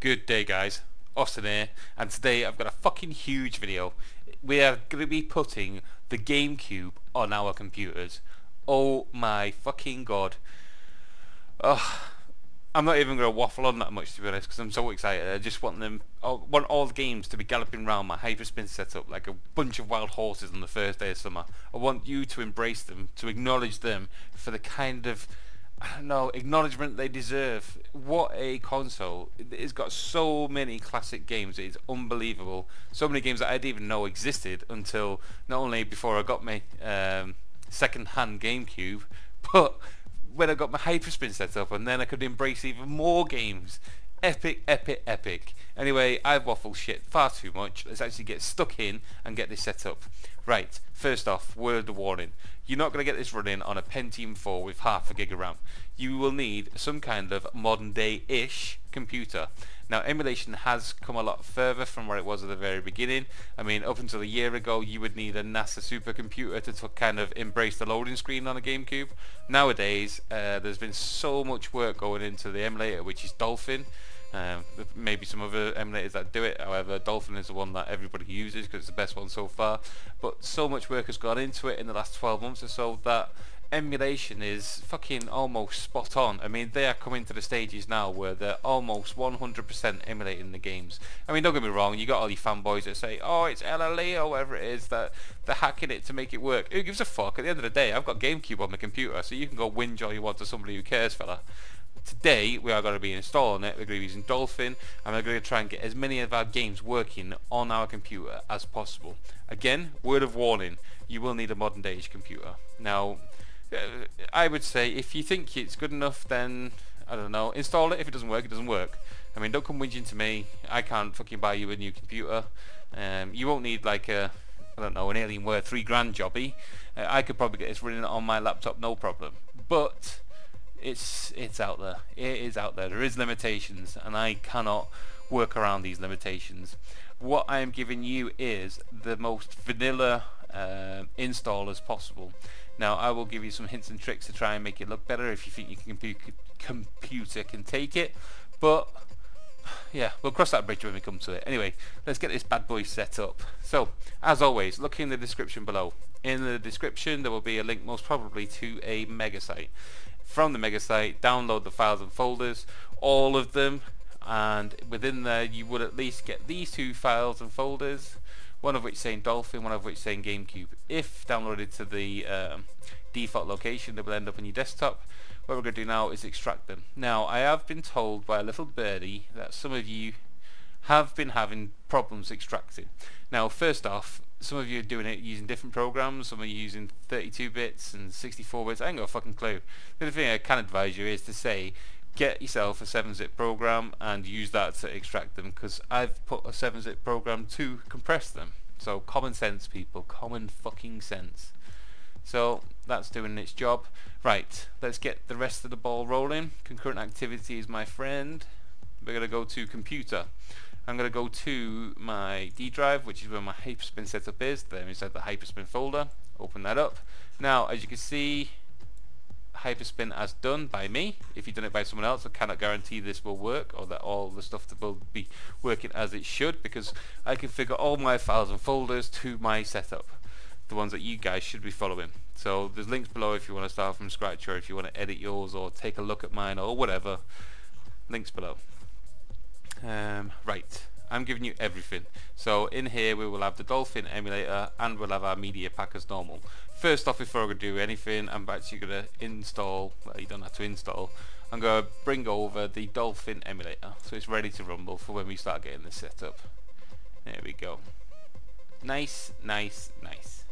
Good day guys, Austin here, and today I've got a fucking huge video. We are going to be putting the GameCube on our computers. Oh my fucking god. Oh, I'm not even going to waffle on that much, to be honest, because I'm so excited. I just want want all the games to be galloping around my HYPERSPIN setup like a bunch of wild horses on the first day of summer. I want you to embrace them, to acknowledge them for the kind of, I don't know, acknowledgement they deserve. What a console. It's got so many classic games. It's unbelievable. So many games that I didn't even know existed until not only before I got my second-hand GameCube, but when I got my HYPERSPIN set up, and then I could embrace even more games. Epic, epic, epic. Anyway, I've waffled shit far too much. Let's actually get stuck in and get this set up. Right, first off, word of warning. You're not going to get this running on a Pentium 4 with half a gig of RAM. You will need some kind of modern day-ish computer. Now, emulation has come a lot further from where it was at the very beginning. I mean, up until a year ago, you would need a NASA supercomputer to kind of embrace the loading screen on a GameCube. Nowadays, there's been so much work going into the emulator, which is Dolphin. Maybe some other emulators that do it, however Dolphin is the one that everybody uses because it's the best one so far. But so much work has gone into it in the last 12 months or so that emulation is fucking almost spot on. I mean, they are coming to the stages now where they're almost 100% emulating the games. I mean, don't get me wrong, you got all these fanboys that say, oh, it's LLE or whatever it is, that they're hacking it to make it work. Who gives a fuck? At the end of the day, I've got GameCube on my computer, so you can go whinge all you want to somebody who cares, fella. Today we are going to be installing it. We're going to be using Dolphin, and we're going to try and get as many of our games working on our computer as possible. Again, word of warning, you will need a modern day computer. Now, I would say if you think it's good enough, then I don't know, install it. If it doesn't work, it doesn't work. I mean, don't come whinging to me. I can't fucking buy you a new computer. You won't need like a, I don't know, an Alienware $3,000 jobby. I could probably get this running on my laptop, no problem. But it's out there. It is out there. There is limitations, and I cannot work around these limitations. What I am giving you is the most vanilla install as possible. Now, I will give you some hints and tricks to try and make it look better if you think your computer can take it. But yeah, we'll cross that bridge when we come to it. Anyway, let's get this bad boy set up. So, as always, look in the description below. In the description, there will be a link most probably to a mega site. From the mega site, download the files and folders, all of them, and within there you would at least get these two files and folders, one of which saying Dolphin, one of which saying GameCube. If downloaded to the default location, they will end up on your desktop. What we're going to do now is extract them. Now, I have been told by a little birdie that some of you have been having problems extracting. Now, first off, some of you are doing it using different programs. Some are using 32 bits and 64 bits. I ain't got a fucking clue. The only thing I can advise you is to say, get yourself a 7-zip program and use that to extract them, because I've put a 7-zip program to compress them. So common sense, people, common fucking sense. So that's doing its job. Right, let's get the rest of the ball rolling. Concurrent activity is my friend. We're going to go to computer. I'm going to go to my D drive, which is where my HYPERSPIN setup is. There inside the HYPERSPIN folder. Open that up. Now, as you can see, HYPERSPIN as done by me. If you've done it by someone else, I cannot guarantee this will work, or that all the stuff will be working as it should, because I configure all my files and folders to my setup, the ones that you guys should be following. So there's links below if you want to start from scratch, or if you want to edit yours, or take a look at mine, or whatever. Links below. Right, I'm giving you everything. So in here we will have the Dolphin emulator, and we'll have our media pack as normal. First off, before I do anything, I'm actually going to install, well, you don't have to install, I'm going to bring over the Dolphin emulator so it's ready to rumble for when we start getting this set up. There we go. Nice, nice, nice.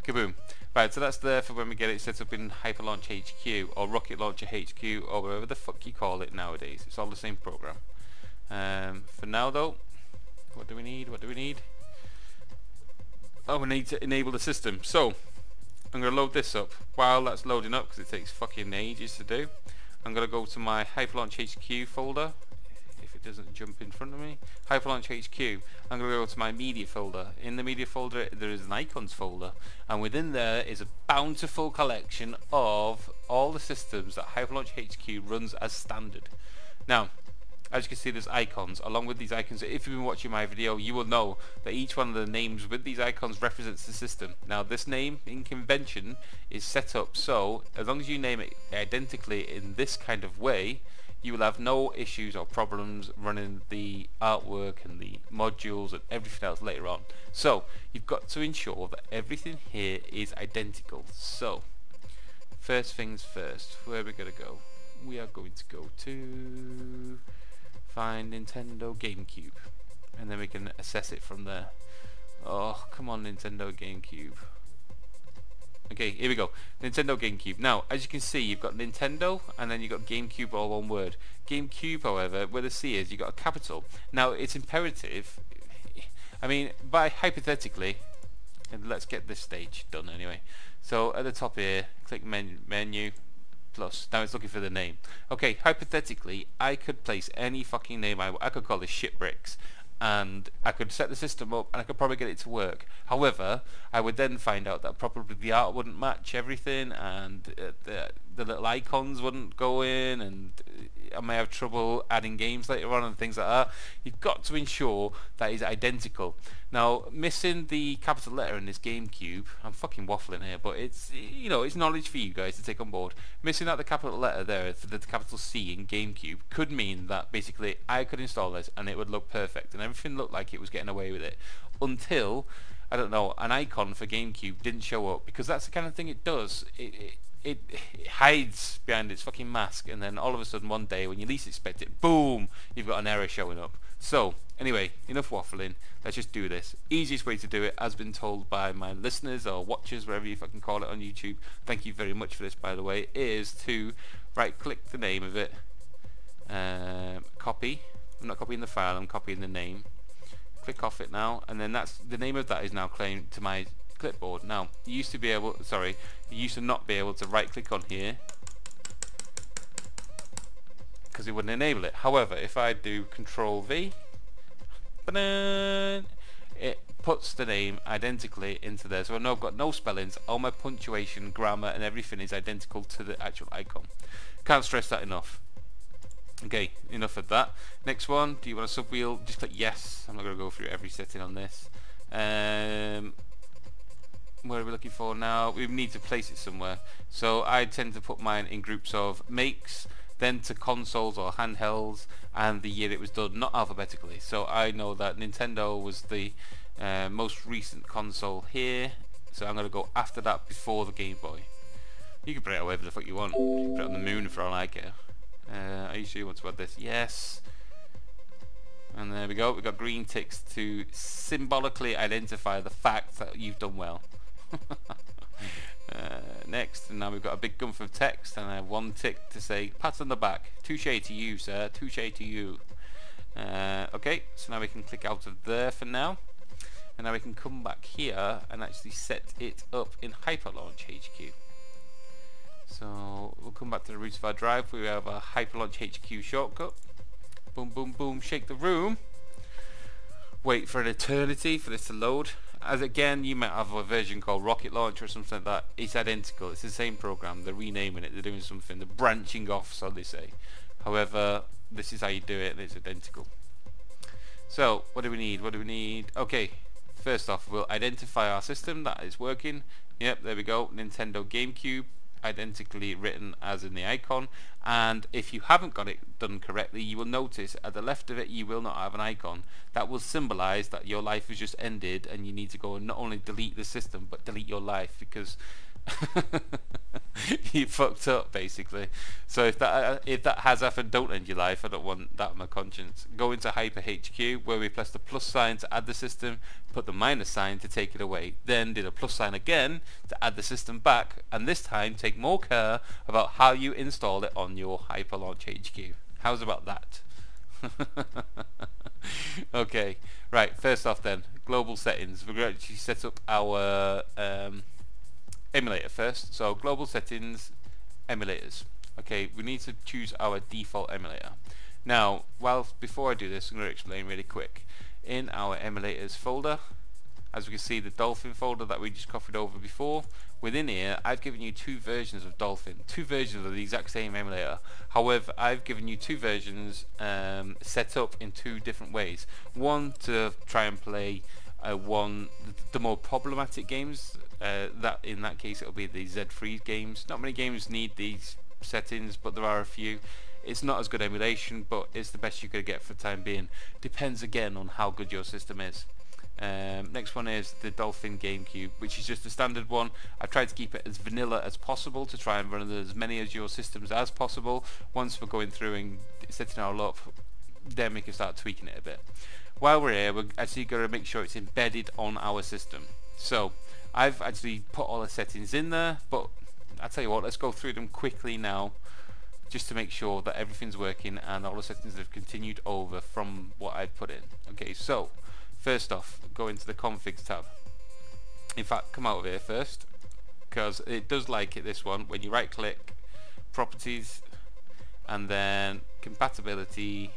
Kaboom. Right, so that's there for when we get it set up in Hyperlaunch HQ or Rocket Launcher HQ or whatever the fuck you call it nowadays. It's all the same program. For now though, what do we need? What do we need? Oh, we need to enable the system. So, I'm going to load this up. While that's loading up, because it takes fucking ages to do, I'm going to go to my Hyperlaunch HQ folder. If it doesn't jump in front of me. Hyperlaunch HQ. I'm going to go to my media folder. In the media folder there is an icons folder, and within there is a bountiful collection of all the systems that Hyperlaunch HQ runs as standard. Now, as you can see, there's icons. Along with these icons, if you've been watching my video, you will know that each one of the names with these icons represents the system. Now, this name in convention is set up so, as long as you name it identically in this kind of way, you will have no issues or problems running the artwork and the modules and everything else later on. So, you've got to ensure that everything here is identical. So, first things first, where are we going to go? We are going to go to find Nintendo GameCube, and then we can assess it from there. Oh, come on, Nintendo GameCube. Okay, here we go. Nintendo GameCube. Now, as you can see, you've got Nintendo, and then you've got GameCube, all one word. GameCube, however, where the C is, you've got a capital. Now, it's imperative, I mean, by hypothetically, and let's get this stage done anyway. So, at the top here, click menu, plus. Now it's looking for the name. Okay, hypothetically, I could place any fucking name I could call this Shitbricks, and I could set the system up and I could probably get it to work. However, I would then find out that probably the art wouldn't match everything, and the little icons wouldn't go in, and I may have trouble adding games later on and things like that. You've got to ensure that is identical. Now, missing the capital letter in this GameCube, I'm fucking waffling here, but it's, you know, it's knowledge for you guys to take on board. Missing out the capital letter there for the capital C in GameCube could mean that basically I could install this and it would look perfect and everything looked like it was getting away with it, until, I don't know, an icon for GameCube didn't show up, because that's the kind of thing it does. It hides behind its fucking mask, and then all of a sudden one day when you least expect it, boom, you've got an error showing up. So anyway, enough waffling, let's just do this. Easiest way to do it, as been told by my listeners or watchers, whatever you fucking call it on YouTube, thank you very much for this by the way, is to right click the name of it, copy. I'm not copying the file, I'm copying the name. Click off it now, and then that's the name of that is now claimed to my clipboard. Now, you used to not be able to right click on here because it wouldn't enable it. However, if I do Control V, it puts the name identically into there. So I know I've got no spellings, all my punctuation, grammar and everything is identical to the actual icon. Can't stress that enough. Okay, enough of that. Next one, do you want a subwheel? Just click yes. I'm not going to go through every setting on this. Where are we looking for now? We need to place it somewhere. So I tend to put mine in groups of makes, then to consoles or handhelds, and the year it was done, not alphabetically. So I know that Nintendo was the most recent console here, so I'm going to go after that before the Game Boy. You can put it wherever the fuck you want. You can put it on the moon for all I care. Are you sure you want to add this? Yes. And there we go, we've got green ticks to symbolically identify the fact that you've done well. Next, and now we've got a big gump of text, and I have one tick to say pat on the back. Touche to you, sir. Touche to you. Okay, so now we can click out of there for now, and now we can come back here and actually set it up in HyperLaunch HQ. So we'll come back to the root of our drive. We have a HyperLaunch HQ shortcut. Boom, boom, boom. Shake the room. Wait for an eternity for this to load. As again, you might have a version called Rocket Launcher or something like that. It's identical. It's the same program. They're renaming it. They're doing something. They're branching off, so they say. However, this is how you do it, and it's identical. So, what do we need? What do we need? Okay, first off, we'll identify our system that is working. Yep, there we go. Nintendo GameCube, identically written as in the icon. And if you haven't got it done correctly, you will notice at the left of it you will not have an icon. That will symbolize that your life has just ended, and you need to go and not only delete the system but delete your life, because you fucked up basically. So if that has happened, don't end your life. I don't want that on my conscience. Go into Hyper HQ, where we press the plus sign to add the system, put the minus sign to take it away, then do the plus sign again to add the system back, and this time take more care about how you install it on your HyperLaunch HQ. How's about that? Okay, right, first off then, global settings. We're going to actually set up our emulator first. So global settings, emulators. Okay, we need to choose our default emulator. Now, before I do this, I'm going to explain really quick. In our emulators folder, as we can see, the Dolphin folder that we just copied over before. Within here, I've given you two versions of Dolphin, two versions of the exact same emulator. However, I've given you two versions set up in two different ways. One to try and play the more problematic games. That in that case, it'll be the Z-Free games. Not many games need these settings, but there are a few. It's not as good emulation, but it's the best you could get for the time being. Depends again on how good your system is. Next one is the Dolphin Gamecube, which is just a standard one. I've tried to keep it as vanilla as possible to try and run as many of your systems as possible. Once we're going through and setting it all up, then we can start tweaking it a bit. While we're here, we're actually going to make sure it's embedded on our system. So I've actually put all the settings in there, but I'll tell you what, let's go through them quickly now, just to make sure that everything's working and all the settings have continued over from what I've put in. Okay, so first off, go into the configs tab. In fact, come out of here first, because it does like it, this one, when you right click, properties, and then compatibility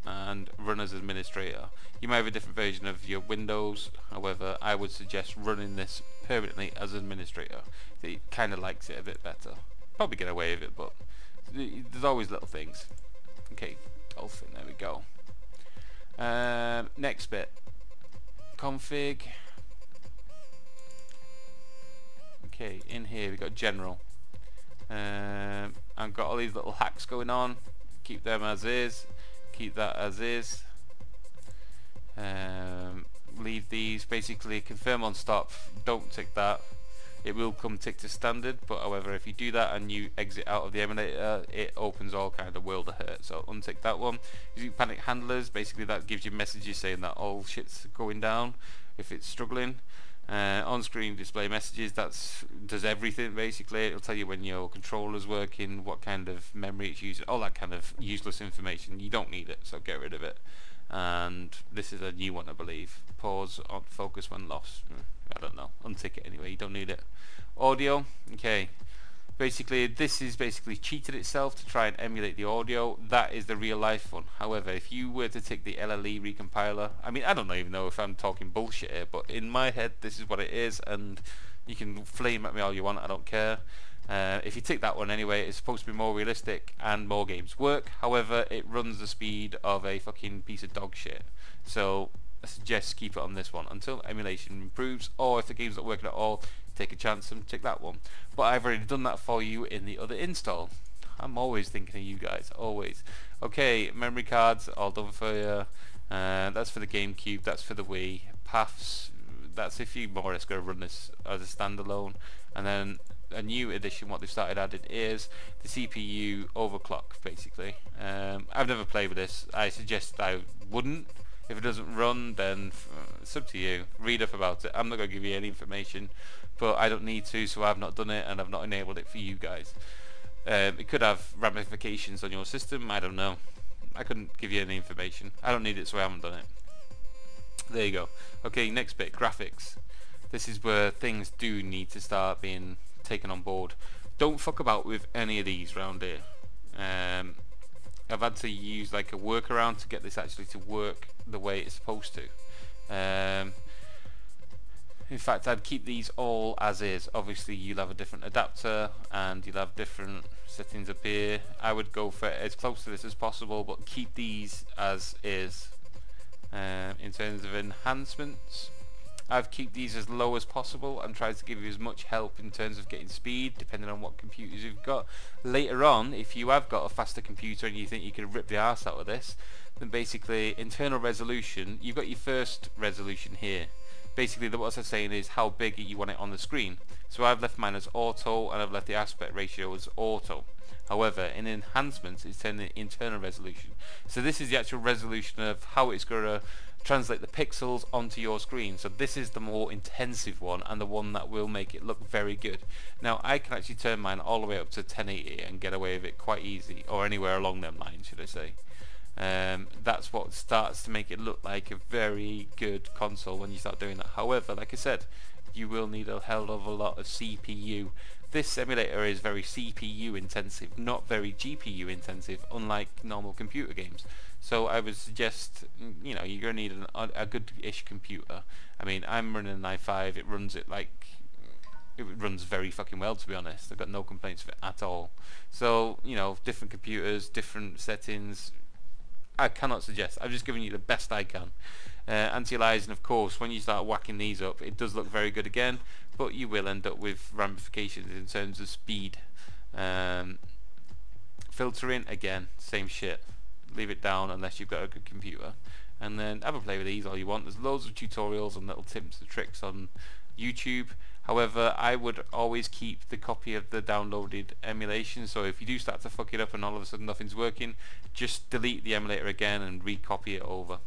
and run as administrator. You might have a different version of your Windows, however I would suggest running this permanently as administrator. It kind of likes it a bit better. Probably get away with it, but there's always little things. Okay, Dolphin, there we go. Next bit, config. Okay, in here we got general. I've got all these little hacks going on. Keep them as is. Keep that as is. Leave these, basically confirm on stop, don't tick that. It will come tick to standard, but however if you do that and you exit out of the emulator, it opens all kind of world of hurt, so untick that one. Using panic handlers, basically that gives you messages saying that all shit's going down if it's struggling. On screen display messages, does everything basically. It'll tell you when your controller's working, what kind of memory it's using, all that kind of useless information. You don't need it, so get rid of it. And this is a new one, I believe. Pause on focus when lost. I don't know. Untick it anyway. You don't need it. Audio. Okay. Basically, this is basically cheated itself to try and emulate the audio. That is the real life one. However, if you were to take the LLE recompiler, I mean, I don't even know if I'm talking bullshit here, but in my head, this is what it is, and you can flame at me all you want. I don't care. If you take that one anyway, it's supposed to be more realistic and more games work. However, it runs the speed of a fucking piece of dog shit. So I suggest keep it on this one until emulation improves, or if the game's not working at all, take a chance and take that one. But I've already done that for you in the other install. I'm always thinking of you guys, always. Okay, memory cards, all done for you. That's for the GameCube, that's for the Wii. Paths, that's if you more or less going to run this as a standalone. And then a new addition, what they've started adding is the CPU overclock, basically. I've never played with this. I suggest I wouldn't. If it doesn't run, then it's up to you. Read up about it. I'm not going to give you any information, but I don't need to, so I've not done it, and I've not enabled it for you guys. It could have ramifications on your system, I don't know. I couldn't give you any information. I don't need it, so I haven't done it. There you go. Okay, next bit, graphics. This is where things do need to start being taken on board. Don't fuck about with any of these around here. I've had to use like a workaround to get this actually to work the way it's supposed to. In fact, I'd keep these all as is. Obviously you'll have a different adapter and you'll have different settings up here. I would go for as close to this as possible, but keep these as is. In terms of enhancements, I've kept these as low as possible and tried to give you as much help in terms of getting speed, depending on what computers you've got. Later on, if you have got a faster computer and you think you can rip the arse out of this, then basically internal resolution, you've got your first resolution here. Basically what I'm saying is how big you want it on the screen. So I've left mine as auto and I've left the aspect ratio as auto. However, in enhancements it's turned the internal resolution. So this is the actual resolution of how it's going to translate the pixels onto your screen. So this is the more intensive one and the one that will make it look very good. Now I can actually turn mine all the way up to 1080 and get away with it quite easy, or anywhere along them lines, should I say. That's what starts to make it look like a very good console when you start doing that. However, like I said, you will need a hell of a lot of CPU. This emulator is very CPU intensive, not very GPU intensive, unlike normal computer games. So I would suggest, you know, you're going to need a good-ish computer. I mean, I'm running an i5. It runs very fucking well, to be honest. I've got no complaints with it at all. So, you know, different computers, different settings. I cannot suggest. I've just given you the best I can. Anti-aliasing, of course, when you start whacking these up, it does look very good again, but you will end up with ramifications in terms of speed. Filtering, again, same shit. Leave it down unless you've got a good computer. And then have a play with these all you want. There's loads of tutorials and little tips and tricks on YouTube. However, I would always keep the copy of the downloaded emulation, so if you do start to fuck it up and all of a sudden nothing's working, just delete the emulator again and recopy it over.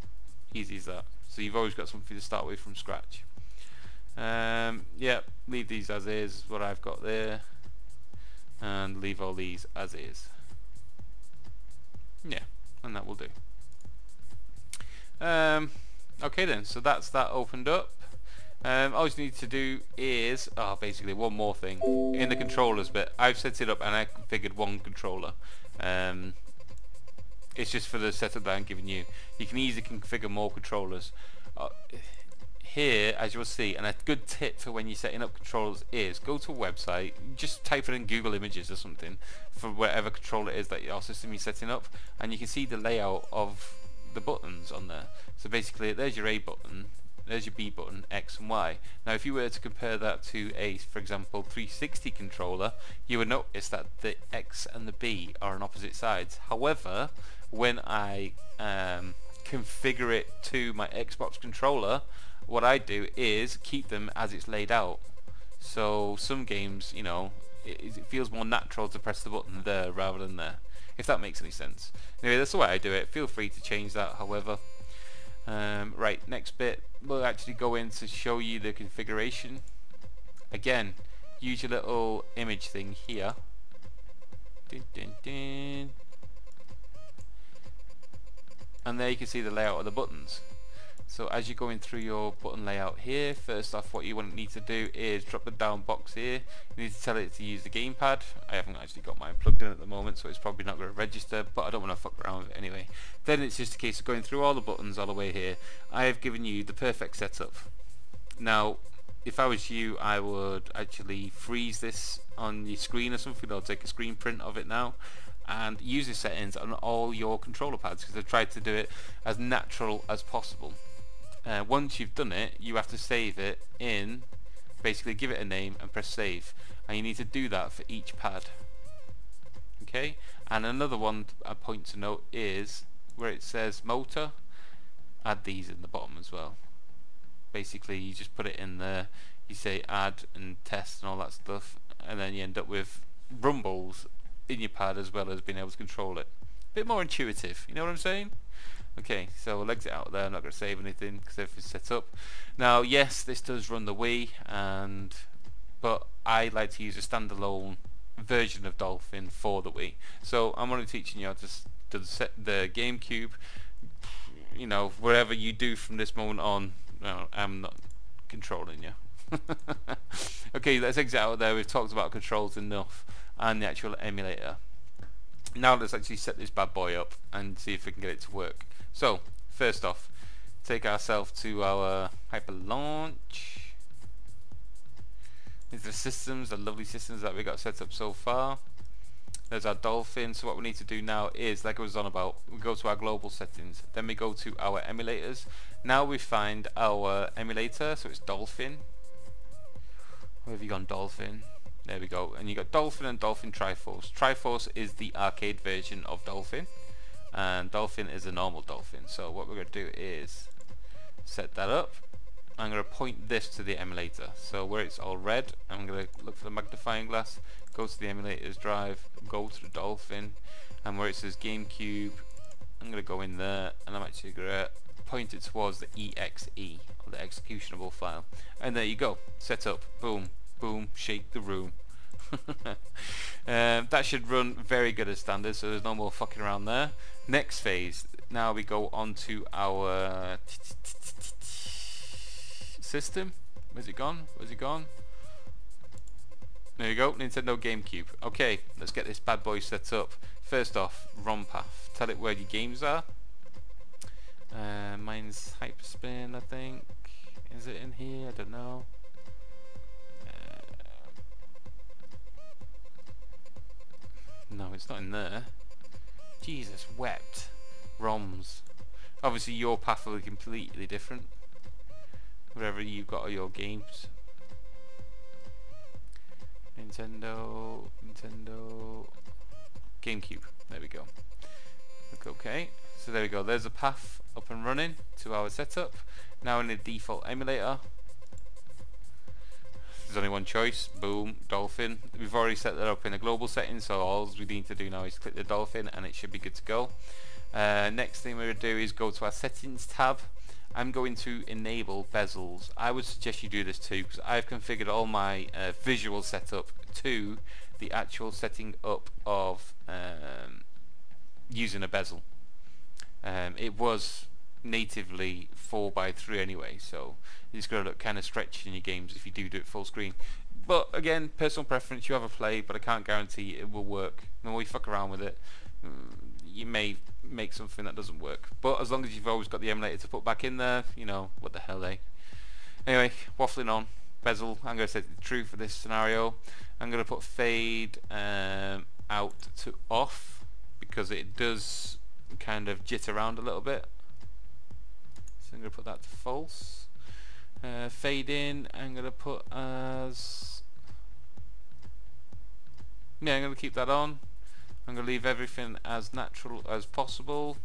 Easy as that. So you've always got something to start with from scratch. Yeah, leave these as is, what I've got there, and leave all these as is. Yeah, and that will do. Okay then, so that's that opened up. All you need to do is, basically one more thing. In the controllers bit, I've set it up and I configured one controller. It's just for the setup that I'm giving you. You can easily configure more controllers. Here, as you'll see, and a good tip for when you're setting up controllers is go to a website, just type it in Google Images or something for whatever controller it is that your system you're setting up, and you can see the layout of the buttons on there. So basically, there's your A button, there's your B button, X and Y. Now if you were to compare that to a, for example, 360 controller, you would notice that the X and the B are on opposite sides. However, when I configure it to my Xbox controller, what I do is keep them as it's laid out. So some games, you know, it feels more natural to press the button there rather than there, if that makes any sense. Anyway, that's the way I do it. Feel free to change that, however. Right, next bit, we'll actually go in to show you the configuration. Again, use your little image thing here. Dun, dun, dun. And there you can see the layout of the buttons. So as you're going through your button layout here, first off what you need to do is drop the down box here. You need to tell it to use the gamepad. I haven't actually got mine plugged in at the moment, so it's probably not going to register, but I don't want to fuck around with it anyway. Then it's just a case of going through all the buttons all the way here. I have given you the perfect setup. Now if I was you, I would actually freeze this on your screen or something, or take a screen print of it now and use the settings on all your controller pads, because I've tried to do it as natural as possible. Once you've done it, you have to save it in, basically give it a name and press save, and you need to do that for each pad. Okay, and another one, a point to note, is where it says motor, add these in the bottom as well. Basically you just put it in there, you say add and test and all that stuff, and then you end up with rumbles in your pad as well as being able to control it. A bit more intuitive, you know what I'm saying? Okay, so we'll exit out there. I'm not going to save anything because everything's set up. Now yes, this does run the Wii, but I like to use a standalone version of Dolphin for the Wii. So I'm only teaching you how to set the GameCube. You know, whatever you do from this moment on, no, I'm not controlling you. Okay, let's exit out there. We've talked about controls enough and the actual emulator. Now let's actually set this bad boy up and see if we can get it to work. So first off, take ourselves to our Hyper Launch. These are the systems, the lovely systems that we got set up so far. There's our Dolphin. So what we need to do now is, like I was on about, we go to our global settings, then we go to our emulators. Now we find our emulator, so it's Dolphin. Where have you gone, Dolphin? There we go, and you got Dolphin and Dolphin Triforce. Triforce is the arcade version of Dolphin, and Dolphin is a normal Dolphin. So what we're going to do is set that up. I'm going to point this to the emulator. So where it's all red, I'm going to look for the magnifying glass, go to the emulator's drive, go to the Dolphin, and where it says GameCube, I'm going to go in there, and I'm actually going to point it towards the EXE, or the executionable file. And there you go, set up, boom. Boom, shake the room. That should run very good as standard, so there's no more fucking around there. Next phase, now we go on to our system. Where's it gone? Where's it gone? There you go, Nintendo GameCube. Okay, let's get this bad boy set up. First off, ROM path. Tell it where your games are. Mine's HYPERSPIN, I think. Is it in here? I don't know. No, it's not in there. Jesus wept. ROMs. Obviously your path will be completely different wherever you've got all your games. Nintendo GameCube. There we go. Look, okay. So there we go. There's a path up and running to our setup. Now in the default emulator. There's only one choice. Boom, Dolphin. We've already set that up in the global settings, so all we need to do now is click the Dolphin and it should be good to go. Next thing we're going to do is go to our settings tab. I'm going to enable bezels. I would suggest you do this too, because I've configured all my visual setup to the actual setting up of using a bezel. It was natively 4:3 anyway, so it's going to look kind of stretchy in your games if you do it full screen. But again, personal preference, you have a play, but I can't guarantee it will work. When we fuck around with it, you may make something that doesn't work, but as long as you've always got the emulator to put back in there, you know, what the hell, eh? Anyway, waffling on. Bezel, I'm going to set it true for this scenario. I'm going to put fade out to off, because it does kind of jitter around a little bit. So I'm going to put that to false. Fade in, I'm going to put as... yeah, I'm going to keep that on. I'm going to leave everything as natural as possible.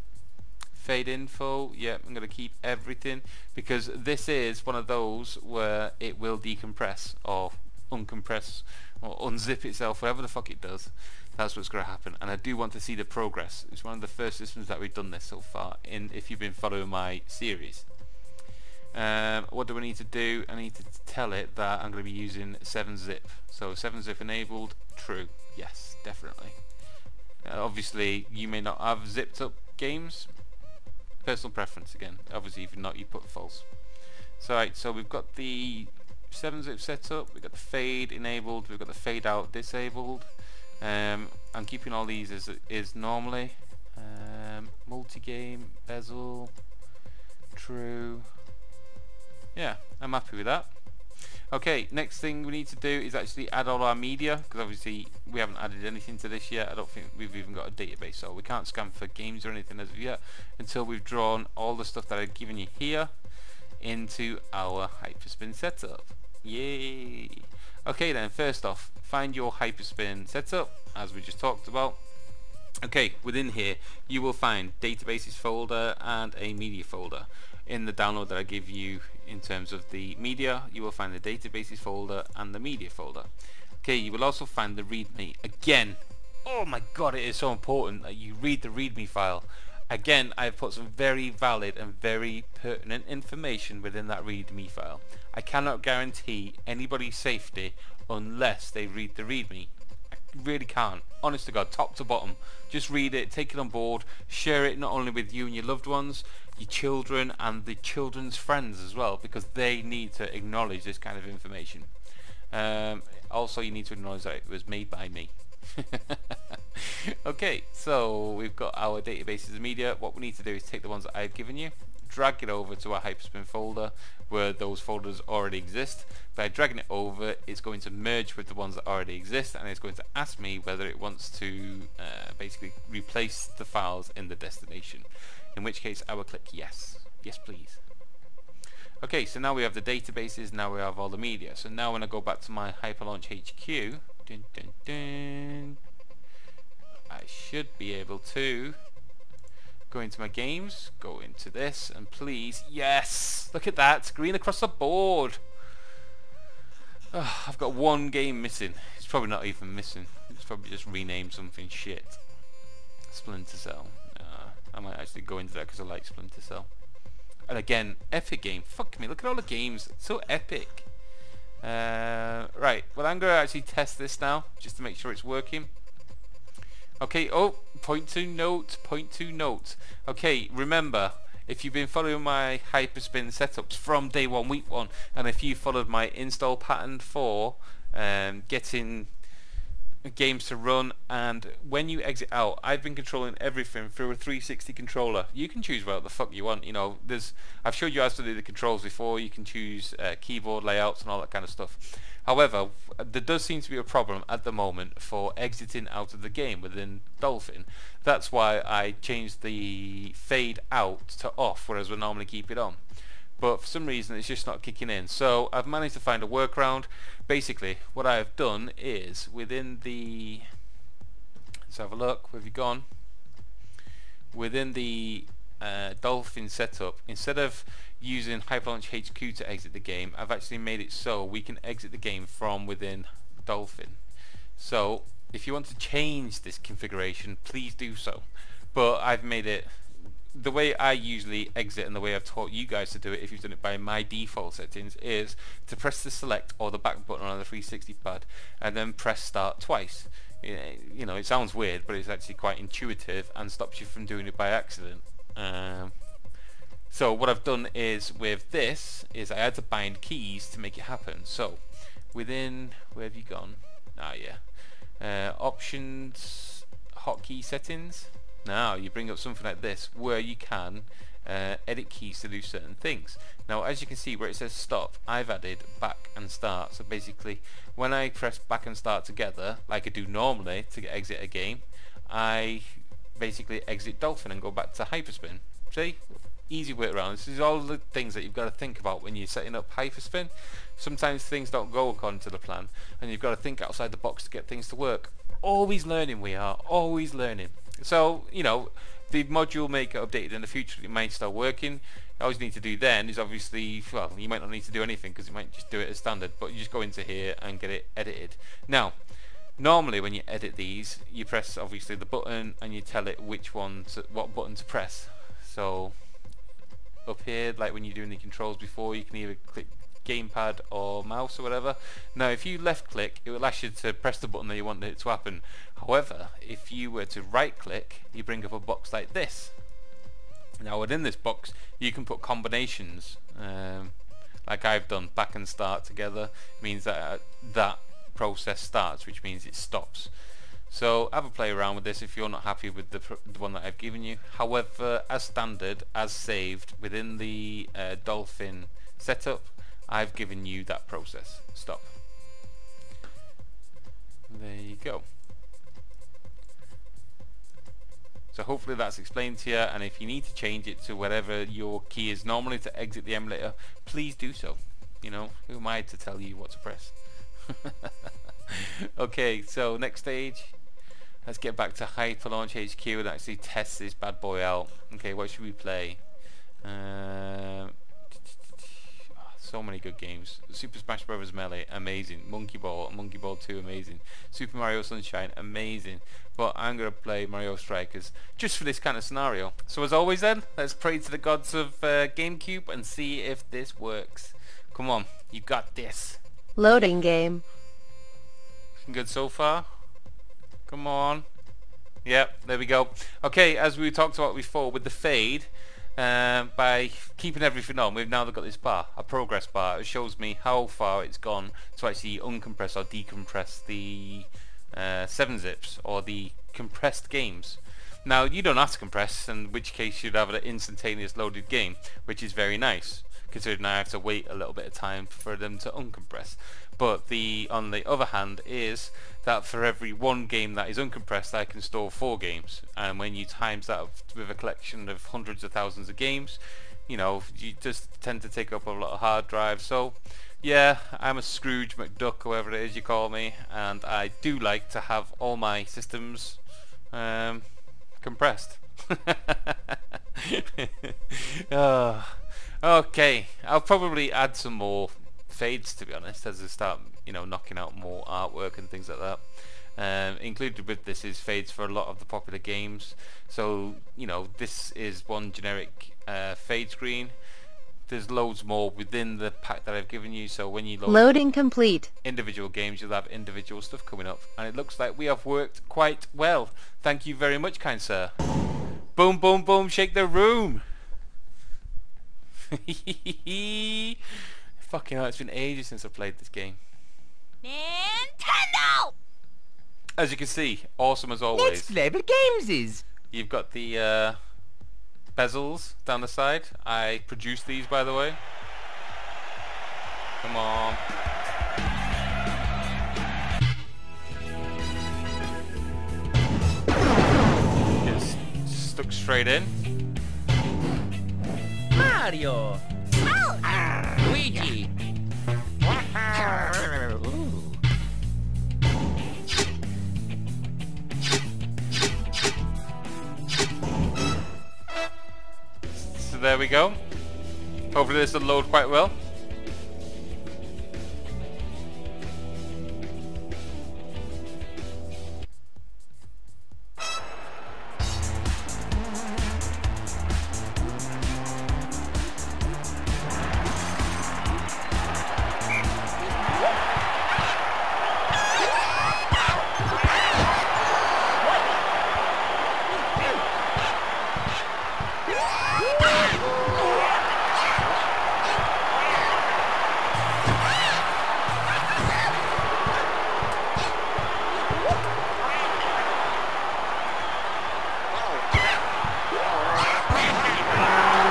Fade info, yeah, I'm going to keep everything, because this is one of those where it will decompress or uncompress or unzip itself, whatever the fuck it does. That's what's going to happen, and I do want to see the progress. It's one of the first systems that we've done this so far, if you've been following my series. What do I need to do? I need to tell it that I'm going to be using 7-zip. So 7-zip enabled, true, yes, definitely. Obviously you may not have zipped up games, personal preference again. Obviously if you're not, you put false. So right, so we've got the 7-zip set up, we've got the fade enabled, we've got the fade out disabled. I'm keeping all these as it is normally. Multi-game, bezel, true. Yeah, I'm happy with that. Okay, next thing we need to do is actually add all our media, because obviously we haven't added anything to this yet. I don't think we've even got a database, so we can't scan for games or anything as of yet until we've drawn all the stuff that I've given you here into our HYPERSPIN setup. Yay! Okay then, first off, find your HYPERSPIN setup, as we just talked about. Okay, within here you will find databases folder and a media folder. In the download that I give you in terms of the media, you will find the databases folder and the media folder. Okay, you will also find the readme. Again, oh my god, it is so important that you read the readme file. Again, I've put some very valid and very pertinent information within that readme file. I cannot guarantee anybody's safety unless they read the readme. I really can't. Honest to God, top to bottom. Just read it, take it on board, share it not only with you and your loved ones, your children and the children's friends as well, because they need to acknowledge this kind of information. Also, you need to acknowledge that it was made by me. Okay, so we've got our databases and media. What we need to do is take the ones that I've given you, drag it over to our HYPERSPIN folder where those folders already exist. By dragging it over, it's going to merge with the ones that already exist, and it's going to ask me whether it wants to basically replace the files in the destination, in which case I will click yes. Yes please. Okay, so now we have the databases, now we have all the media. So now when I go back to my Hyperlaunch HQ, dun, dun, dun, I should be able to go into my games, go into this, and please, yes! Look at that, green across the board! Oh, I've got one game missing. It's probably not even missing. It's probably just renamed something shit. Splinter Cell. I might actually go into that because I like Splinter Cell. And again, epic game. Fuck me, look at all the games. It's so epic. Right, well I'm going to actually test this now, just to make sure it's working. Okay, oh, point to note. Okay, remember, if you've been following my HYPERSPIN setups from day one, week one, and if you followed my install pattern for getting games to run, and when you exit out, I've been controlling everything through a 360 controller. You can choose what the fuck you want, you know. I've showed you how to do the controls before. You can choose keyboard layouts and all that kind of stuff. However, there does seem to be a problem at the moment for exiting out of the game within Dolphin. That's why I changed the fade out to off, whereas we normally keep it on. But for some reason it's just not kicking in. So I've managed to find a workaround. Basically what I've done is within the, let's have a look, where have you gone? Within the Dolphin setup, instead of using Hyperlaunch HQ to exit the game, I've actually made it so we can exit the game from within Dolphin. So if you want to change this configuration, please do so. But I've made it the way I usually exit, and the way I've taught you guys to do it if you've done it by my default settings, is to press the select or the back button on the 360 pad and then press start twice. You know, it sounds weird, but it's actually quite intuitive and stops you from doing it by accident. So what I've done is with this is I had to bind keys to make it happen. So within, where have you gone? Options, hotkey settings. Now you bring up something like this where you can edit keys to do certain things. Now as you can see where it says stop, I've added back and start. So basically when I press back and start together like I do normally to exit a game, I basically exit Dolphin and go back to HYPERSPIN. See? Easy way around. This is all the things that you've got to think about when you're setting up HYPERSPIN. Sometimes things don't go according to the plan and you've got to think outside the box to get things to work. Always learning, we are always learning. So, you know, the module may get updated in the future, it might start working. All you need to do then is obviously, well, you might not need to do anything because you might just do it as standard, but you just go into here and get it edited. Now, normally when you edit these, you press obviously the button and you tell it what button to press. So, up here, like when you're doing the controls before, you can either click gamepad or mouse or whatever. Now if you left click, it will ask you to press the button that you want it to happen. However, if you were to right click, you bring up a box like this. Now within this box you can put combinations, like I've done. Back and start together means that that process starts, which means it stops. So have a play around with this if you're not happy with the one that I've given you. However, as standard, as saved within the Dolphin setup, I've given you that process. Stop. There you go. So hopefully that's explained to you, and if you need to change it to whatever your key is normally to exit the emulator, please do so. You know, who am I to tell you what to press? Okay, so next stage. Let's get back to Hyperlaunch HQ and actually test this bad boy out. Okay, what should we play? So many good games. Super Smash Bros. Melee, amazing. Monkey Ball 2, amazing. Super Mario Sunshine, amazing. But I'm going to play Mario Strikers just for this kind of scenario. So as always then, let's pray to the gods of GameCube and see if this works. Come on, you got this. Loading game. Good so far? Come on. Yep, there we go. Okay, as we talked about before with the fade, by keeping everything on, we've now got this bar, a progress bar. It shows me how far it's gone to actually uncompress or decompress the 7-zips or the compressed games. Now you don't have to compress, in which case you'd have an instantaneous loaded game, which is very nice, considering I have to wait a little bit of time for them to uncompress. But on the other hand is that for every one game that is uncompressed, I can store 4 games, and when you times that with a collection of hundreds of thousands of games, you know, you just tend to take up a lot of hard drive. So yeah, I'm a Scrooge McDuck, whoever it is you call me, and I do like to have all my systems compressed. Okay, I'll probably add some more fades, to be honest, as I start, you know, knocking out more artwork and things like that. Included with this is fades for a lot of the popular games. So, you know, this is one generic fade screen. There's loads more within the pack that I've given you, so when you Loading complete. Individual games, you'll have individual stuff coming up, and it looks like we have worked quite well. Thank you very much, kind sir. Boom, boom, boom, shake the room. Fucking hell, it's been ages since I played this game. Nintendo! As you can see, awesome as always. NETPLAY Games. You've got the bezels down the side. I produced these, by the way. Come on. It's stuck straight in. Mario. Luigi. So there we go. Hopefully this will load quite well.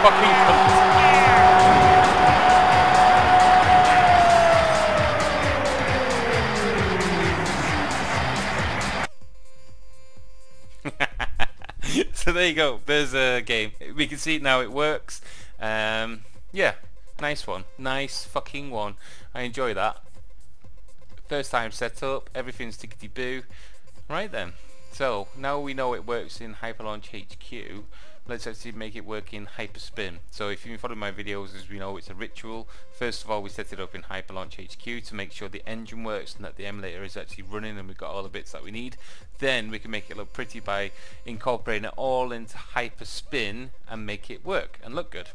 Fucking So there you go, there's a game. We can see it now, it works. Yeah, nice one, nice fucking one. I enjoy that. First time set up, everything's tickety boo. Right then, so now we know it works in Hyperlaunch HQ. Let's actually make it work in HYPERSPIN. So if you follow my videos, as we know, it's a ritual. First of all, we set it up in Hyperlaunch HQ to make sure the engine works and that the emulator is actually running and we've got all the bits that we need. Then we can make it look pretty by incorporating it all into HYPERSPIN and make it work and look good.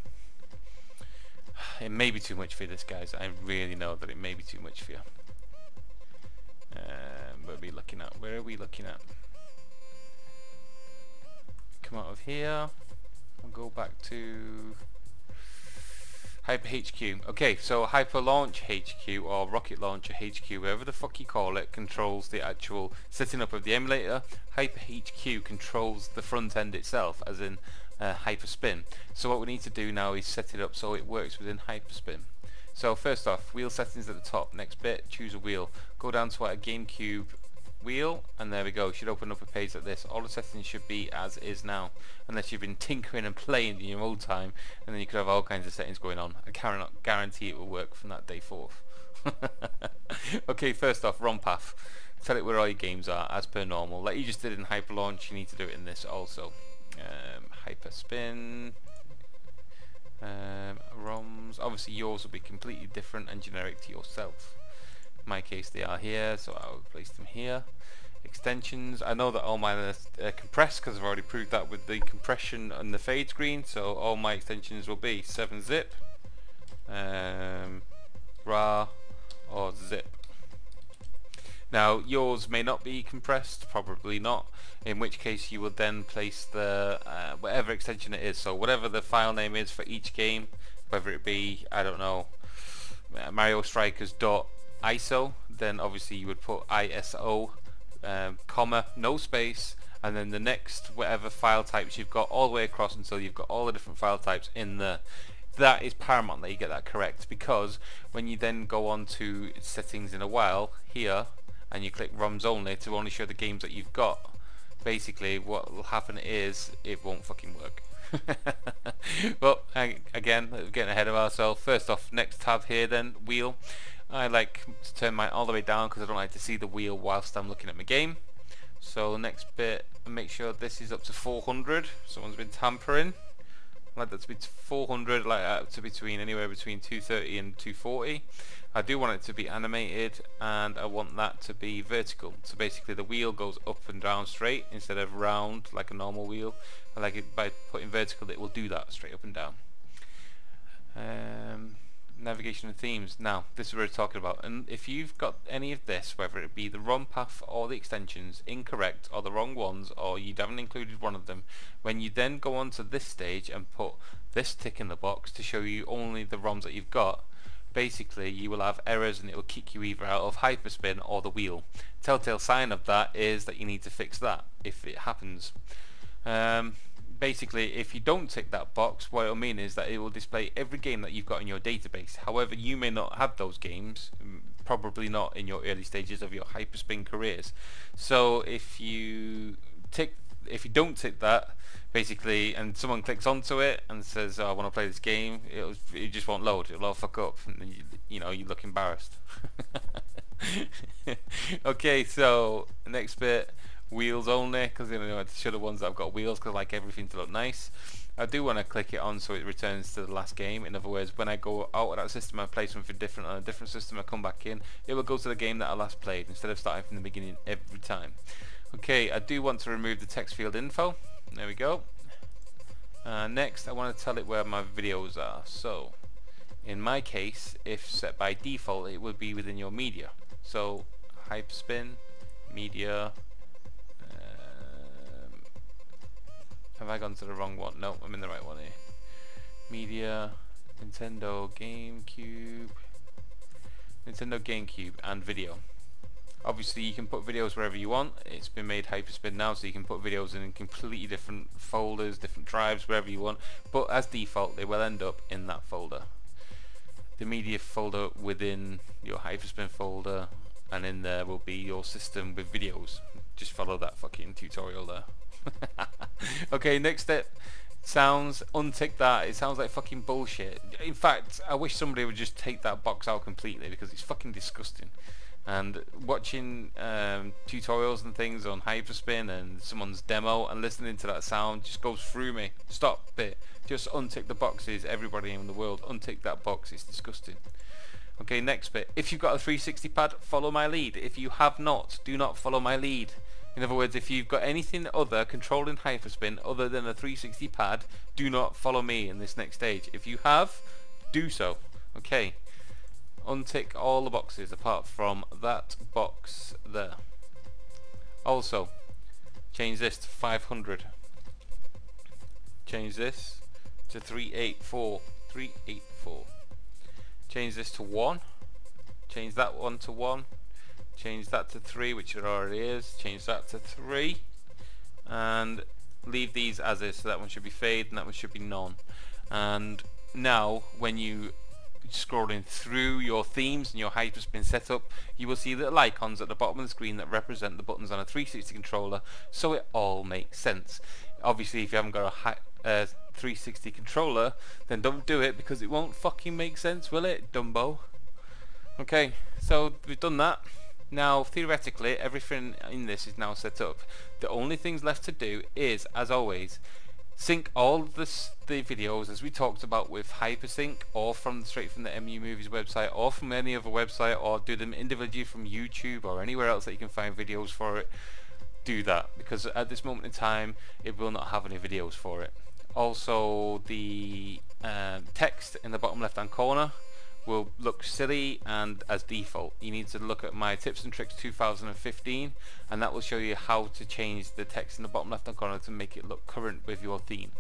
It may be too much for this, guys. I really know that it may be too much for you. What are we looking at? Where are we looking at? Come out of here. I'll go back to Hyper HQ. Okay, so Hyper Launch HQ or Rocket Launcher HQ, whatever the fuck you call it, controls the actual setting up of the emulator. Hyper HQ controls the front end itself, as in HYPERSPIN. So what we need to do now is set it up so it works within HYPERSPIN. So first off, wheel settings at the top. Next bit, choose a wheel. Go down to our GameCube wheel, and there we go. Should open up a page like this. All the settings should be as is now, unless you've been tinkering and playing in your old time, and then you could have all kinds of settings going on. I cannot guarantee it will work from that day forth. Okay, first off, ROM path. Tell it where all your games are as per normal. Like you just did in Hyperlaunch, you need to do it in this also. HYPERSPIN, ROMs. Obviously yours will be completely different and generic to yourself. In my case they are here, so I'll place them here. Extensions, I know that all mine are compressed because I've already proved that with the compression and the fade screen, so all my extensions will be 7-zip, RAR or zip. Now yours may not be compressed, probably not, in which case you will then place the whatever extension it is, so whatever the file name is for each game, whether it be, I don't know, Mario Strikers .iso, then obviously you would put ISO, comma, no space, and then the next whatever file types you've got all the way across until you've got all the different file types in there. That is paramount that you get that correct, because when you then go on to settings in a while here and you click ROMs only to only show the games that you've got, basically what will happen is it won't fucking work. Well, again, getting ahead of ourselves. First off, next tab here then, wheel. I like to turn mine all the way down because I don't like to see the wheel whilst I'm looking at my game. So next bit, make sure this is up to 400. Someone's been tampering. I like that to be 400, like that to between anywhere between 230 and 240. I do want it to be animated, and I want that to be vertical. So basically the wheel goes up and down straight instead of round like a normal wheel. I like it by putting vertical, it will do that straight up and down. Navigation and themes. Now this is what we're talking about, and if you've got any of this, whether it be the ROM path or the extensions incorrect or the wrong ones, or you haven't included one of them, when you then go on to this stage and put this tick in the box to show you only the ROMs that you've got, basically you will have errors and it will kick you either out of HYPERSPIN or the wheel. Telltale sign of that is that you need to fix that if it happens. Basically, if you don't tick that box, what it'll mean is that it will display every game that you've got in your database. However, you may not have those games, probably not in your early stages of your HYPERSPIN careers. So if you don't tick that, basically, and someone clicks onto it and says, "Oh, I want to play this game," it just won't load. It'll all fuck up, and you know, you look embarrassed. Okay, so next bit, wheels only, because you know, I show the ones that have got wheels because I like everything to look nice. I do want to click it on so it returns to the last game. In other words, when I go out of that system and play something different on a different system, I come back in, it will go to the game that I last played instead of starting from the beginning every time. Okay, I do want to remove the text field info. There we go. Next, I want to tell it where my videos are. So, in my case, if set by default, it would be within your media. So, HYPERSPIN, media. Have I gone to the wrong one? No, I'm in the right one here. Media, Nintendo GameCube, and video. Obviously you can put videos wherever you want. It's been made HYPERSPIN now, so you can put videos in completely different folders, different drives, wherever you want, but as default they will end up in that folder. The media folder within your HYPERSPIN folder, and in there will be your system with videos. Just follow that fucking tutorial there. Okay, next step, sounds, untick that. It sounds like fucking bullshit. In fact, I wish somebody would just take that box out completely because it's fucking disgusting. And watching tutorials and things on HYPERSPIN and someone's demo and listening to that sound just goes through me. Stop it. Just untick the boxes. Everybody in the world, untick that box. It's disgusting. Okay, next bit. If you've got a 360 pad, follow my lead. If you have not, do not follow my lead. In other words, if you've got anything other controlling HYPERSPIN other than a 360 pad, do not follow me in this next stage. If you have, do so. Okay. Untick all the boxes apart from that box there. Also, change this to 500. Change this to 384. 384. Change this to 1. Change that one to 1. Change that to 3, which it already is. Change that to 3. And leave these as is. So that one should be fade and that one should be none. And now when you scrolling through your themes and your HYPERSPIN setup, you will see little icons at the bottom of the screen that represent the buttons on a 360 controller, so it all makes sense. Obviously if you haven't got a 360 controller, then don't do it because it won't fucking make sense, will it, Dumbo? Okay, so we've done that. Now theoretically everything in this is now set up. The only things left to do is, as always, sync all the videos as we talked about with HyperSync, or straight from the MU Movies website, or from any other website, or do them individually from YouTube or anywhere else that you can find videos for it. Do that, because at this moment in time it will not have any videos for it. Also, the text in the bottom left hand corner will look silly, and as default you need to look at my tips and tricks 2015, and that will show you how to change the text in the bottom left hand corner to make it look current with your theme.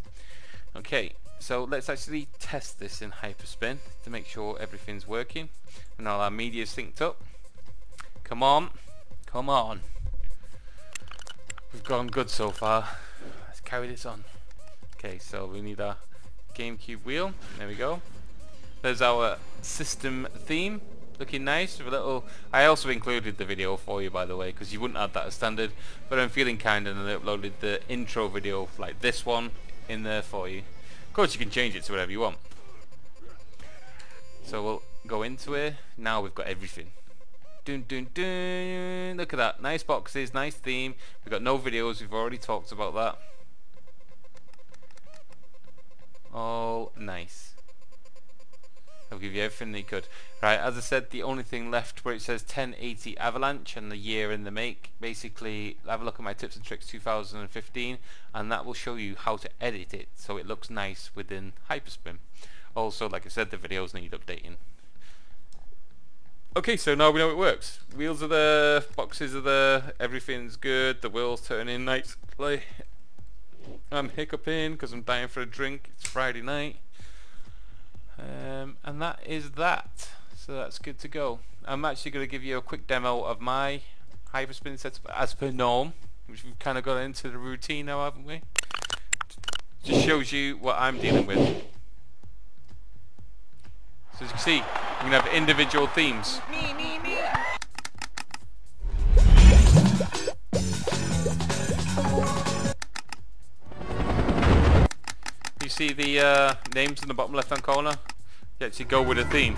Okay, so let's actually test this in HYPERSPIN to make sure everything's working and all our media is synced up. Come on, come on, we've gone good so far. Let's carry this on. Okay, so we need our GameCube wheel. There we go. There's our system theme, looking nice with a little. I also included the video for you, by the way, because you wouldn't add that as standard, but I'm feeling kind and I uploaded the intro video like this one in there for you. Of course you can change it to whatever you want. So we'll go into it. Now we've got everything. Dun dun dun. Look at that, nice boxes, nice theme. We've got no videos, we've already talked about that. All nice. I'll give you everything they could. Right, as I said, the only thing left where it says 1080 Avalanche and the year and the make, basically have a look at my tips and tricks 2015, and that will show you how to edit it so it looks nice within HYPERSPIN. Also, like I said, the videos need updating. Okay, so now we know it works. Wheels are there, boxes are there, everything's good, the wheels turning nicely. I'm hiccuping because I'm dying for a drink. It's Friday night. And that is that. So that's good to go. I'm actually going to give you a quick demo of my HYPERSPIN setup as per norm, which we've kind of got into the routine now, haven't we? Just shows you what I'm dealing with. So as you can see, you can have individual themes. You see the names in the bottom left hand corner? You actually go with a theme.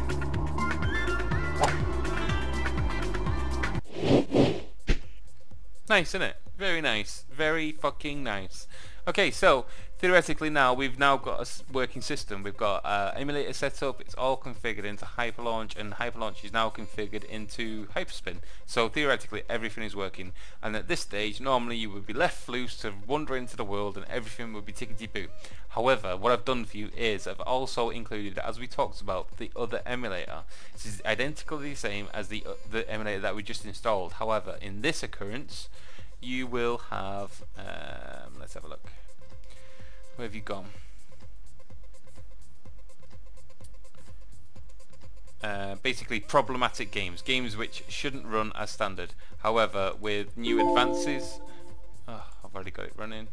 Nice, isn't it? Very nice. Very fucking nice. Okay, so theoretically now we've now got a working system. We've got emulator set up. It's all configured into HyperLaunch, and HyperLaunch is now configured into HYPERSPIN. So theoretically everything is working. And at this stage, normally you would be left loose to wander into the world and everything would be tickety-boo. However, what I've done for you is I've also included, as we talked about, the other emulator. This is identically the same as the emulator that we just installed. However, in this occurrence, you will have, let's have a look. Where have you gone? Basically problematic games. Games which shouldn't run as standard. However, with new advances... Oh, I've already got it running.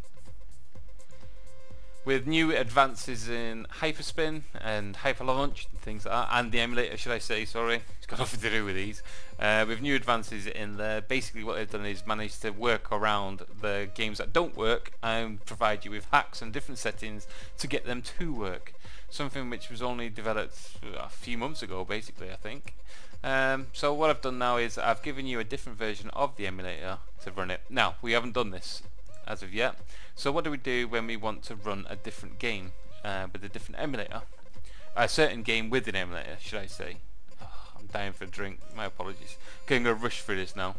With new advances in HYPERSPIN and HyperLaunch and things like that, and the emulator, should I say, sorry, it's got nothing to do with these. With new advances in there, basically what they've done is managed to work around the games that don't work and provide you with hacks and different settings to get them to work. Something which was only developed a few months ago, basically, I think. So what I've done now is I've given you a different version of the emulator to run it. Now, we haven't done this as of yet. So what do we do when we want to run a different game with a different emulator? A certain game with an emulator, should I say. Oh, I'm dying for a drink, my apologies. Okay, I'm going to rush through this now.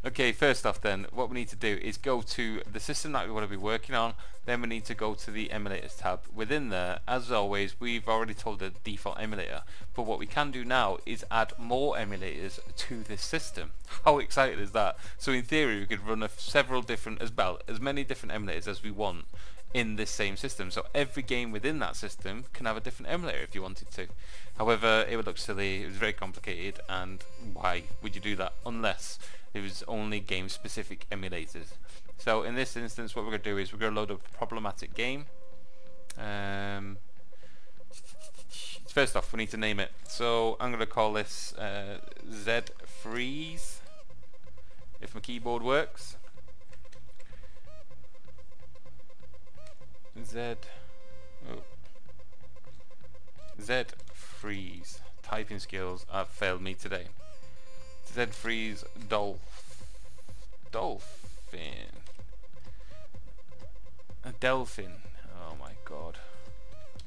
Okay, first off then, what we need to do is go to the system that we want to be working on, then we need to go to the emulators tab. Within there, as always, we've already told the default emulator, but what we can do now is add more emulators to this system. How excited is that? So in theory we could run several different, as many different emulators as we want in this same system. So every game within that system can have a different emulator if you wanted to. However, it would look silly, it was very complicated, and why would you do that unless it was only game specific emulators? So in this instance what we're going to do is we're going to load up a problematic game. First off we need to name it, so I'm going to call this Z Freeze, if my keyboard works. Z Freeze. Typing skills have failed me today. Z Freeze Dolphin. A Delphin. Oh my god.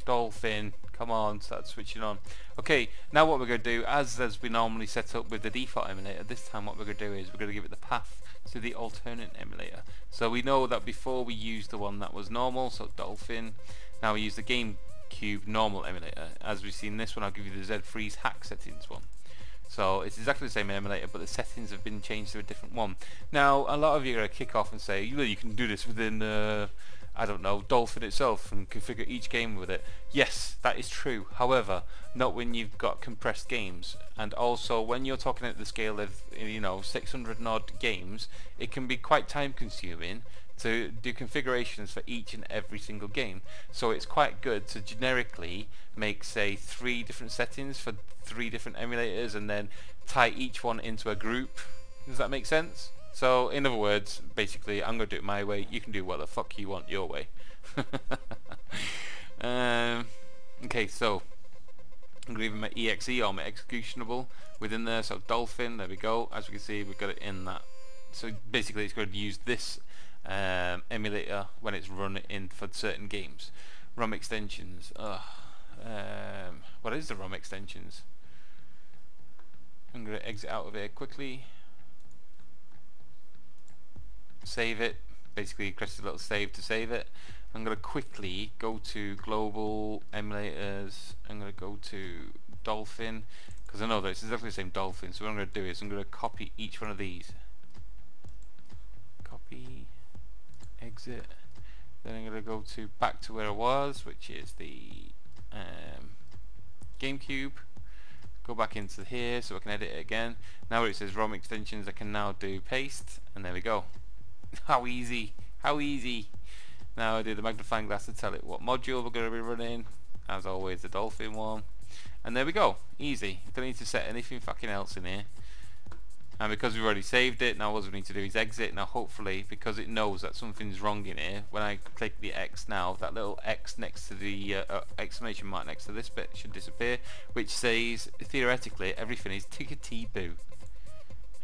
Dolphin. Come on, start switching on. Okay, now what we're going to do, as we normally set up with the default emulator, this time what we're going to do is we're going to give it the path to the alternate emulator. So we know that before we used the one that was normal, so Dolphin. Now we use the GameCube normal emulator. As we've seen this one, I'll give you the Z Freeze hack settings one. So it's exactly the same emulator, but the settings have been changed to a different one. Now a lot of you are going to kick off and say, you can do this within I don't know, Dolphin itself and configure each game with it. Yes, that is true. However, not when you've got compressed games, and also when you're talking at the scale of 600 and odd games, it can be quite time consuming to do configurations for each and every single game. So it's quite good to generically make, say, 3 different settings for 3 different emulators and then tie each one into a group. Does that make sense? So in other words, basically I'm going to do it my way, you can do what the fuck you want your way. Okay, so I'm going to leave my exe or my executable within there, so Dolphin, there we go. As we can see, we've got it in that. So basically it's going to use this emulator when it's run in for certain games. ROM extensions. What is the ROM extensions? I'm going to exit out of here quickly. Save it, basically press a little save to save it. I'm going to quickly go to global emulators. I'm going to go to Dolphin because I know that it's exactly the same Dolphin. So what I'm going to do is I'm going to copy each one of these. Copy, exit. Then I'm going to go to back to where I was, which is the GameCube. go back into here so I can edit it again. Now where it says ROM extensions, I can now do paste, and there we go. How easy, how easy. Now I do the magnifying glass to tell it what module we're going to be running, as always the Dolphin one, and there we go, easy. Don't need to set anything fucking else in here. And because we've already saved it, now all we need to do is exit. Now hopefully, because it knows that something's wrong in here, when I click the X now, that little X next to the exclamation mark next to this bit should disappear, which says, theoretically, everything is tickety-boo.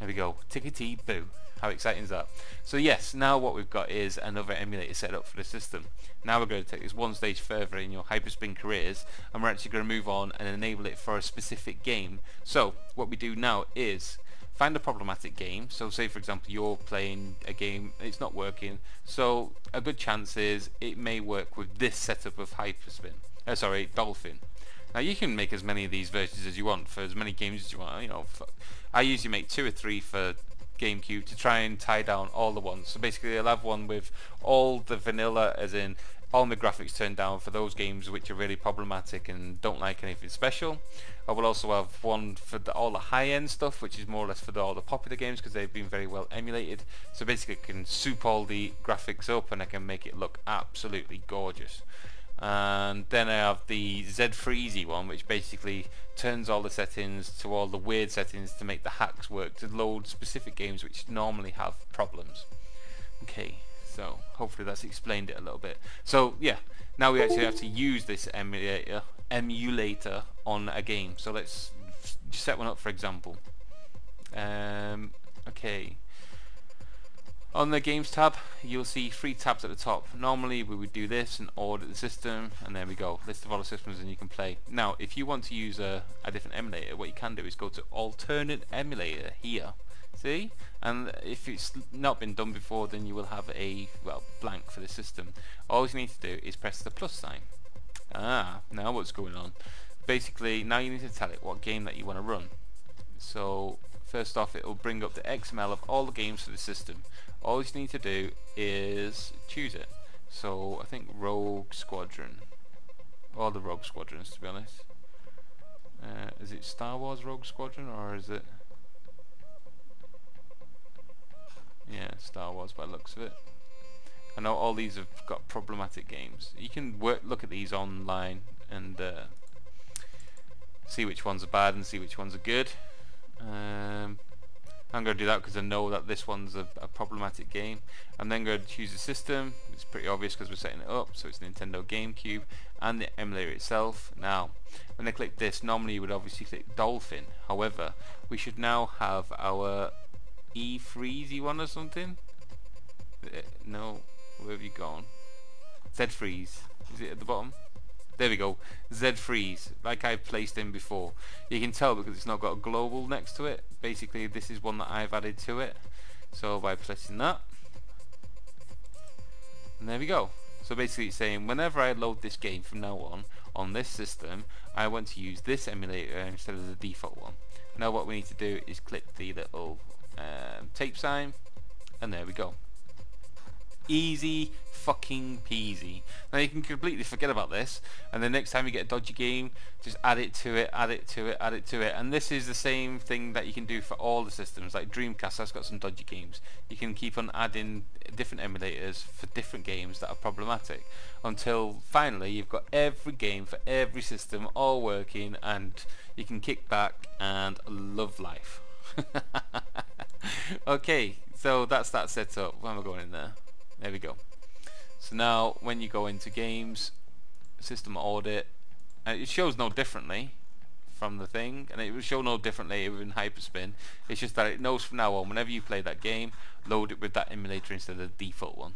There we go, tickety-boo. How exciting is that? So yes, now what we've got is another emulator set up for the system. Now we're going to take this one stage further in your HYPERSPIN careers, and we're actually going to move on and enable it for a specific game. So what we do now is find a problematic game. So say for example you're playing a game, it's not working, so a good chance is it may work with this setup of Dolphin. Now you can make as many of these versions as you want for as many games as you want. You know, I usually make 2 or 3 for GameCube to try and tie down all the ones. So basically I'll have one with all the vanilla, as in all my graphics turned down for those games which are really problematic and don't like anything special. I will also have one for all the high-end stuff, which is more or less for all the popular games because they've been very well emulated. So basically I can soup all the graphics up and I can make it look absolutely gorgeous. And then I have the Z-Freezy one, which basically turns all the settings to all the weird settings to make the hacks work to load specific games which normally have problems. Okay, so hopefully that's explained it a little bit. So yeah, now we actually have to use this emulator on a game. So let's set one up for example. Okay. On the games tab, you'll see 3 tabs at the top. Normally we would do this and audit the system, and there we go, list of all the systems, and you can play. Now if you want to use a different emulator, what you can do is go to alternate emulator here, see, and if it's not been done before, then you will have a blank for the system. All you need to do is press the plus sign. Now what's going on? Basically now you need to tell it what game that you want to run. So first off, it will bring up the XML of all the games for the system. All you need to do is choose it. So I think Rogue Squadron, all the Rogue Squadrons to be honest. Is it Star Wars Rogue Squadron, or is it, yeah, Star Wars by the looks of it. I know all these have got problematic games. You can look at these online and see which ones are bad and see which ones are good. I'm going to do that because I know that this one's a problematic game. I'm then going to choose the system. It's pretty obvious because we're setting it up, so it's Nintendo GameCube and the emulator itself. Now when I click this, normally you would obviously click Dolphin, however we should now have our E-Freezy one or something. No, where have you gone? Z-Freeze, is it at the bottom? There we go, Z-Freeze, like I placed in before. You can tell because it's not got a global next to it. Basically this is one that I've added to it. So by pressing that, and there we go. So basically it's saying whenever I load this game from now on this system, I want to use this emulator instead of the default one. Now what we need to do is click the little tape sign, and there we go. Easy fucking peasy. Now you can completely forget about this, and the next time you get a dodgy game, just add it to it, add it to it, add it to it. And this is the same thing that you can do for all the systems. Like Dreamcast has got some dodgy games. You can keep on adding different emulators for different games that are problematic until finally you've got every game for every system all working, and you can kick back and love life. Okay, so that's that set up. Where am I going in there? There we go. So now when you go into games, system audit, and it shows no differently from the thing, and it will show no differently within HYPERSPIN. It's just that it knows from now on, whenever you play that game, load it with that emulator instead of the default one.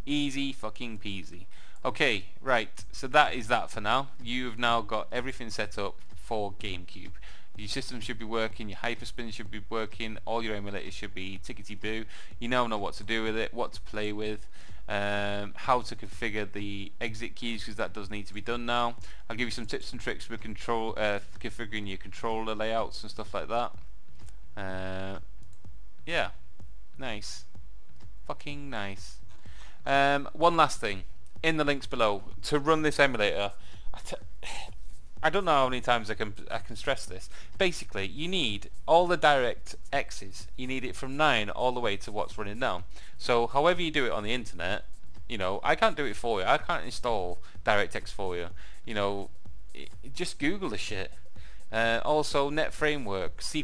Easy fucking peasy. Okay, right, so that is that for now. You've now got everything set up for GameCube. Your system should be working, your HYPERSPIN should be working, all your emulators should be tickety-boo. You now know what to do with it, what to play with, how to configure the exit keys, because that does need to be done now. I'll give you some tips and tricks with configuring your controller layouts and stuff like that. Yeah, nice. Fucking nice. One last thing, in the links below, to run this emulator, I don't know how many times I can stress this. Basically, you need all the DirectX's. You need it from 9 all the way to what's running now. So however you do it on the internet, you know, I can't do it for you. I can't install DirectX for you. You know, just Google the shit. Also, Net Framework, C++,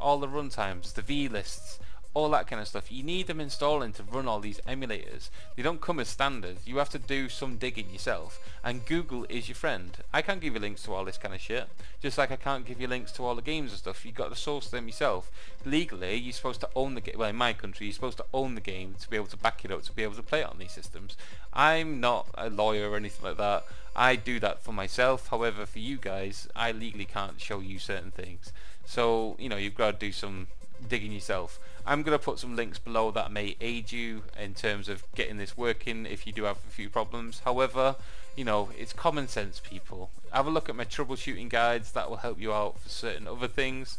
all the runtimes, the V-lists, all that kind of stuff. You need them installing to run all these emulators. They don't come as standard. You have to do some digging yourself, and Google is your friend. I can't give you links to all this kind of shit, just like I can't give you links to all the games and stuff. You've got to source them yourself. Legally, you're supposed to own the game. Well, in my country, you're supposed to own the game to be able to back it up, to be able to play it on these systems. I'm not a lawyer or anything like that. I do that for myself. However, for you guys, I legally can't show you certain things. So, you know, you've got to do some digging yourself. I'm going to put some links below that may aid you in terms of getting this working if you do have a few problems. However, you know, it's common sense, people. Have a look at my troubleshooting guides. That will help you out for certain other things.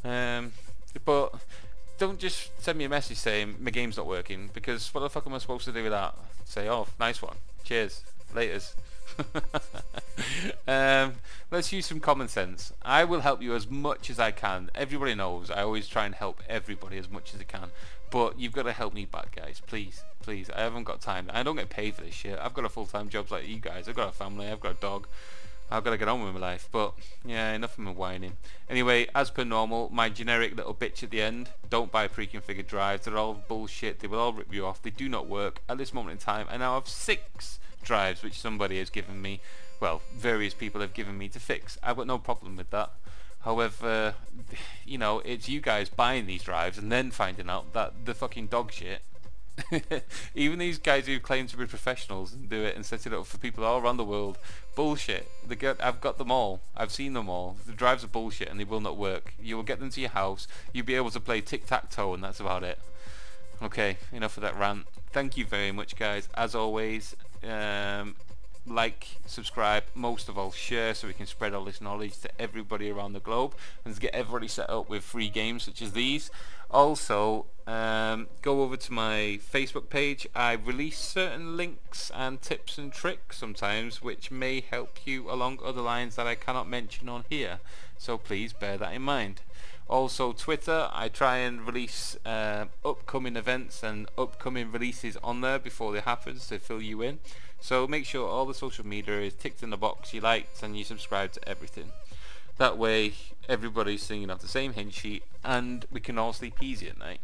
But don't just send me a message saying my game's not working, because what the fuck am I supposed to do with that? Say, oh, nice one, cheers, laters. Let's use some common sense. I will help you as much as I can. Everybody knows I always try and help everybody as much as I can, but you've got to help me back, guys. Please, please. I haven't got time. I don't get paid for this shit. I've got a full-time job like you guys. I've got a family. I've got a dog. I've got to get on with my life. But yeah, enough of my whining. Anyway, as per normal, my generic little bitch at the end: don't buy pre-configured drives. They're all bullshit. They will all rip you off. They do not work at this moment in time. I now have 6 drives which somebody has given me, well, various people have given me to fix. I've got no problem with that. However, you know, it's you guys buying these drives and then finding out that the fucking dog shit. Even these guys who claim to be professionals and do it and set it up for people all around the world, bullshit. I've got them all. I've seen them all. The drives are bullshit and they will not work. You will get them to your house, you'll be able to play tic-tac-toe, and that's about it. Okay, enough of that rant. Thank you very much, guys. As always, like, subscribe, most of all share, so we can spread all this knowledge to everybody around the globe and to get everybody set up with free games such as these. Also, go over to my Facebook page. I release certain links and tips and tricks sometimes which may help you along other lines that I cannot mention on here, so please bear that in mind. Also, Twitter, I try and release upcoming events and upcoming releases on there before they happen to fill you in. So make sure all the social media is ticked in the box you liked and you subscribe to everything. That way everybody's singing off the same hint sheet and we can all sleep easy at night.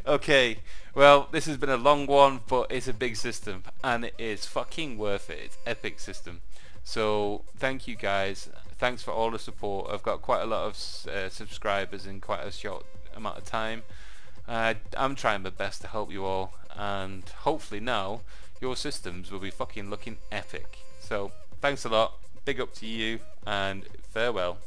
Okay, well, this has been a long one, but it's a big system and it is fucking worth it. It's epic system. So thank you guys. Thanks for all the support. I've got quite a lot of subscribers in quite a short amount of time. I'm trying my best to help you all, and hopefully now your systems will be fucking looking epic. So thanks a lot, big up to you, and farewell.